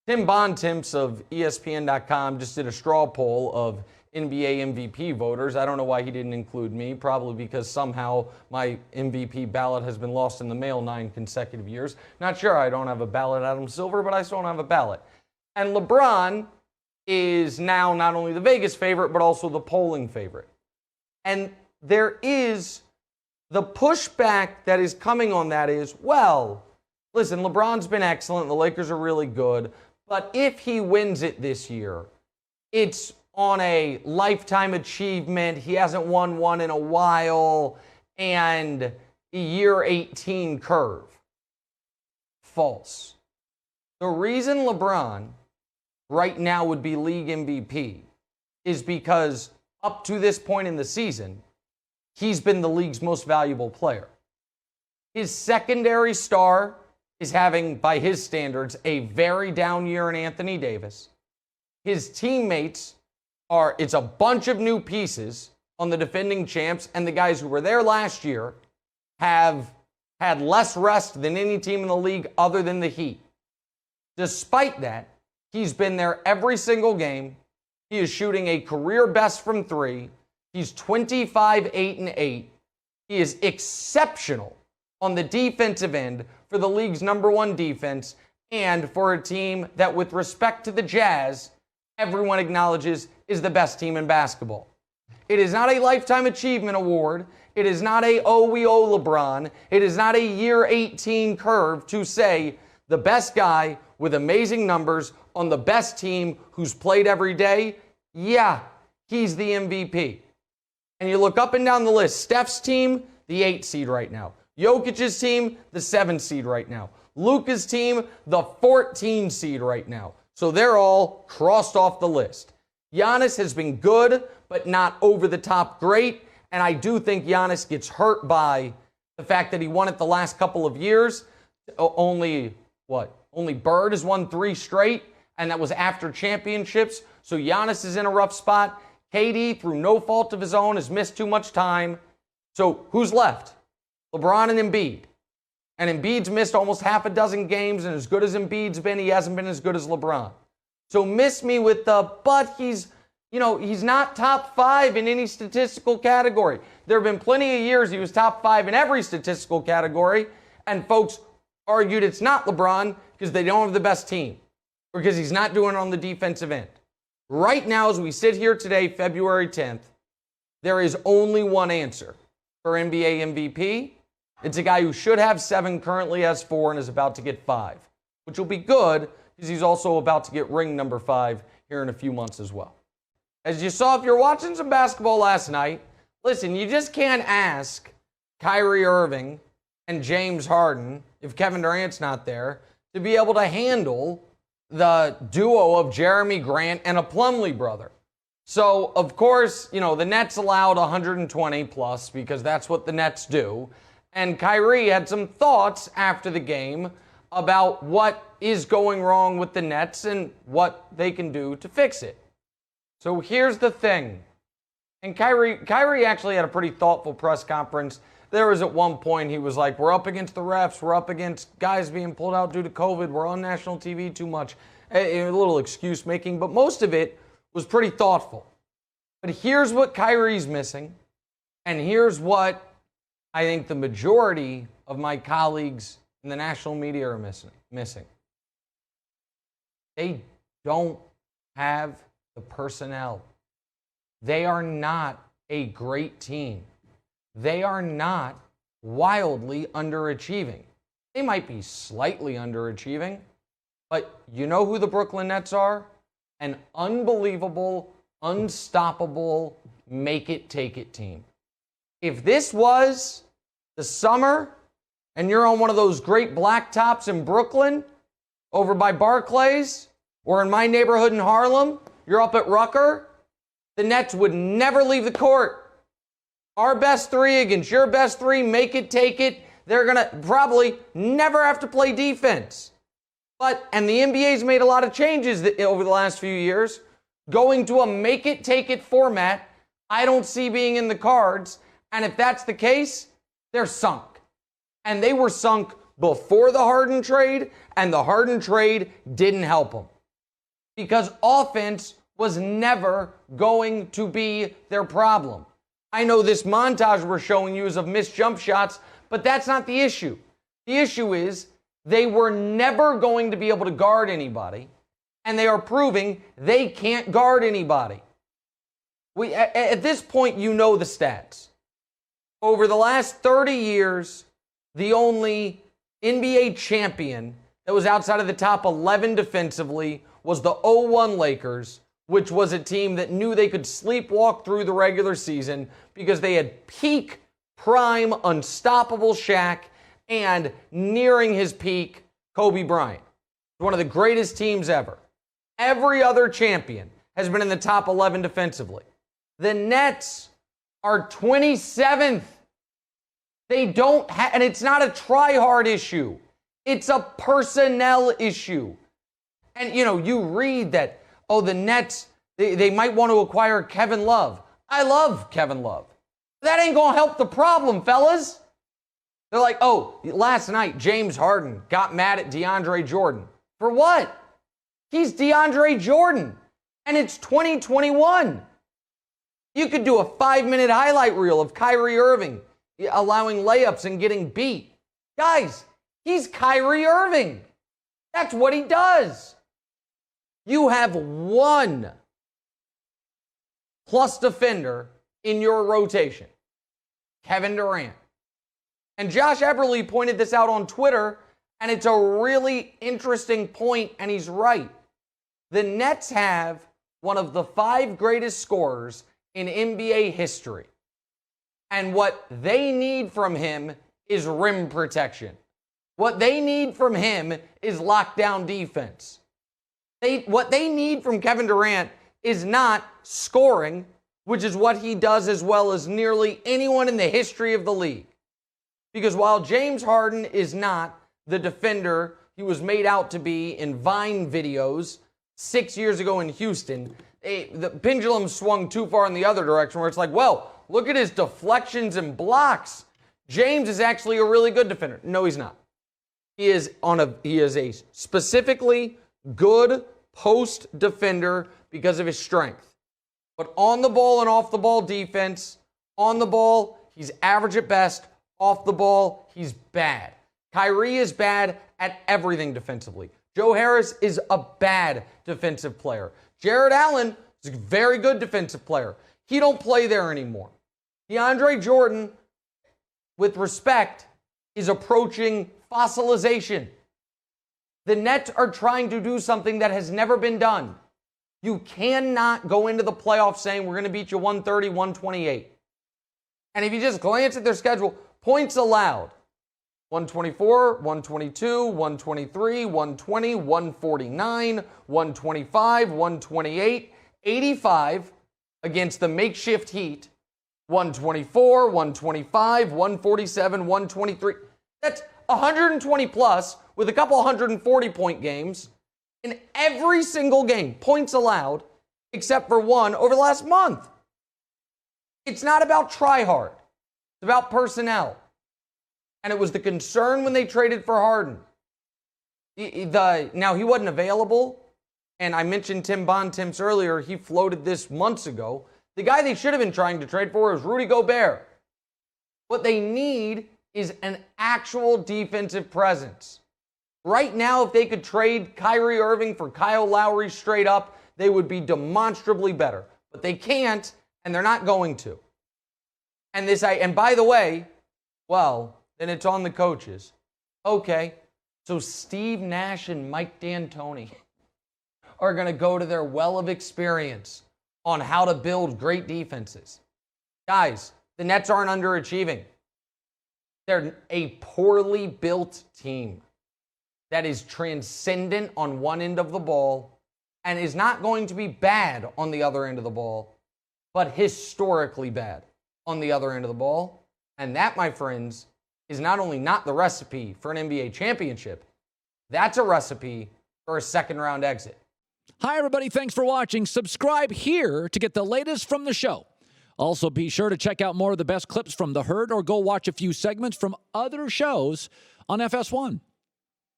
Tim Bontemps of ESPN.com just did a straw poll of NBA MVP voters. I don't know why he didn't include me, probably because somehow my MVP ballot has been lost in the mail 9 consecutive years. Not sure I don't have a ballot, Adam Silver, but I still don't have a ballot. And LeBron is now not only the Vegas favorite, but also the polling favorite. And there is the pushback that is coming on that is, well, listen, LeBron's been excellent. The Lakers are really good. But if he wins it this year, it's on a lifetime achievement. He hasn't won one in a while. And a year 18 curve. False. The reason LeBron right now would be league MVP is because up to this point in the season, he's been the league's most valuable player. His secondary star is having, by his standards, a very down year in Anthony Davis. His teammates it's a bunch of new pieces on the defending champs, and the guys who were there last year have had less rest than any team in the league other than the Heat. Despite that, he's been there every single game. He is shooting a career best from 3. He's 25, 8, and 8. He is exceptional on the defensive end for the league's number 1 defense and for a team that, with respect to the Jazz, everyone acknowledges is the best team in basketball. It is not a lifetime achievement award. It is not we owe LeBron. It is not a year 18 curve to say the best guy with amazing numbers on the best team who's played every day. Yeah, he's the MVP. And you look up and down the list. Steph's team, the 8 seed right now. Jokic's team, the 7 seed right now. Luka's team, the 14 seed right now. So they're all crossed off the list. Giannis has been good, but not over the top great. And I do think Giannis gets hurt by the fact that he won it the last couple of years. Only Bird has won 3 straight, and that was after championships. So Giannis is in a rough spot. KD, through no fault of his own, has missed too much time. So who's left? LeBron and Embiid. And Embiid's missed almost half a dozen games, and as good as Embiid's been, he hasn't been as good as LeBron. So miss me with but he's not top 5 in any statistical category. There have been plenty of years he was top 5 in every statistical category, and folks argued it's not LeBron because they don't have the best team, or because he's not doing it on the defensive end. Right now, as we sit here today, February 10th, there is only one answer for NBA MVP. It's a guy who should have 7, currently has 4, and is about to get 5, which will be good because he's also about to get ring number 5 here in a few months as well. As you saw, if you're watching some basketball last night, listen, you just can't ask Kyrie Irving and James Harden, if Kevin Durant's not there, to be able to handle the duo of Jeremy Grant and a Plumlee brother. So, of course, the Nets allowed 120 plus because that's what the Nets do. And Kyrie had some thoughts after the game about what is going wrong with the Nets and what they can do to fix it. So here's the thing. And Kyrie actually had a pretty thoughtful press conference. There was at one point he was like, we're up against the refs. We're up against guys being pulled out due to COVID. We're on national TV too much. A little excuse making, but most of it was pretty thoughtful. But here's what Kyrie's missing. And here's what I think the majority of my colleagues in the national media are missing. They don't have the personnel. They are not a great team. They are not wildly underachieving. They might be slightly underachieving, but you know who the Brooklyn Nets are? An unbelievable, unstoppable, make-it-take-it team. If this was the summer and you're on one of those great blacktops in Brooklyn over by Barclays or in my neighborhood in Harlem, you're up at Rucker, the Nets would never leave the court. Our best 3 against your best 3, make it, take it. They're going to probably never have to play defense. And the NBA's made a lot of changes over the last few years. Going to a make it, take it format, I don't see being in the cards. And if that's the case, they're sunk. And they were sunk before the Harden trade, and the Harden trade didn't help them. because offense was never going to be their problem. I know this montage we're showing you is of missed jump shots, but that's not the issue. The issue is they were never going to be able to guard anybody, and they are proving they can't guard anybody. At this point, you know the stats. Over the last 30 years, the only NBA champion that was outside of the top 11 defensively was the 0-1 Lakers, which was a team that knew they could sleepwalk through the regular season because they had peak, prime, unstoppable Shaq and nearing his peak, Kobe Bryant. One of the greatest teams ever. Every other champion has been in the top 11 defensively. The Nets are 27th. They don't have, and it's not a try-hard issue. It's a personnel issue. And, you read that, the Nets, they might want to acquire Kevin Love. I love Kevin Love. That ain't going to help the problem, fellas. They're like, last night James Harden got mad at DeAndre Jordan. For what? He's DeAndre Jordan, and it's 2021. You could do a 5-minute highlight reel of Kyrie Irving allowing layups and getting beat. Guys, he's Kyrie Irving. That's what he does. You have one plus defender in your rotation, Kevin Durant. And Josh Eberle pointed this out on Twitter, and it's a really interesting point, and he's right. The Nets have one of the 5 greatest scorers in NBA history. And what they need from him is rim protection. What they need from him is lockdown defense. What they need from Kevin Durant is not scoring, which is what he does as well as nearly anyone in the history of the league. Because while James Harden is not the defender he was made out to be in Vine videos 6 years ago in Houston, the pendulum swung too far in the other direction where it's like, look at his deflections and blocks. James is actually a really good defender. No, he's not. He is a specifically good post defender because of his strength. But on the ball and off the ball defense, on the ball, he's average at best. Off the ball, he's bad. Kyrie is bad at everything defensively. Joe Harris is a bad defensive player. Jared Allen is a very good defensive player. He don't play there anymore. DeAndre Jordan, with respect, is approaching fossilization. The Nets are trying to do something that has never been done. You cannot go into the playoffs saying we're going to beat you 130, 128. And if you just glance at their schedule, points allowed, 124, 122, 123, 120, 149, 125, 128, 85 against the makeshift Heat, 124, 125, 147, 123. That's 120 plus with a couple 140-point games in every single game, points allowed, except for one over the last month. It's not about try hard. It's about personnel. And it was the concern when they traded for Harden. Now, he wasn't available, and I mentioned Tim Bontemps earlier. He floated this months ago. The guy they should have been trying to trade for is Rudy Gobert. What they need is an actual defensive presence. Right now, if they could trade Kyrie Irving for Kyle Lowry straight up, they would be demonstrably better. But they can't, and they're not going to. And by the way, then it's on the coaches. Okay, so Steve Nash and Mike D'Antoni are going to go to their well of experience on how to build great defenses. Guys, the Nets aren't underachieving. They're a poorly built team that is transcendent on one end of the ball and is not going to be bad on the other end of the ball, but historically bad on the other end of the ball. And that, my friends, is not only not the recipe for an NBA championship, that's a recipe for a second-round exit. Hi, everybody. Thanks for watching. Subscribe here to get the latest from the show. Also, be sure to check out more of the best clips from The Herd or go watch a few segments from other shows on FS1.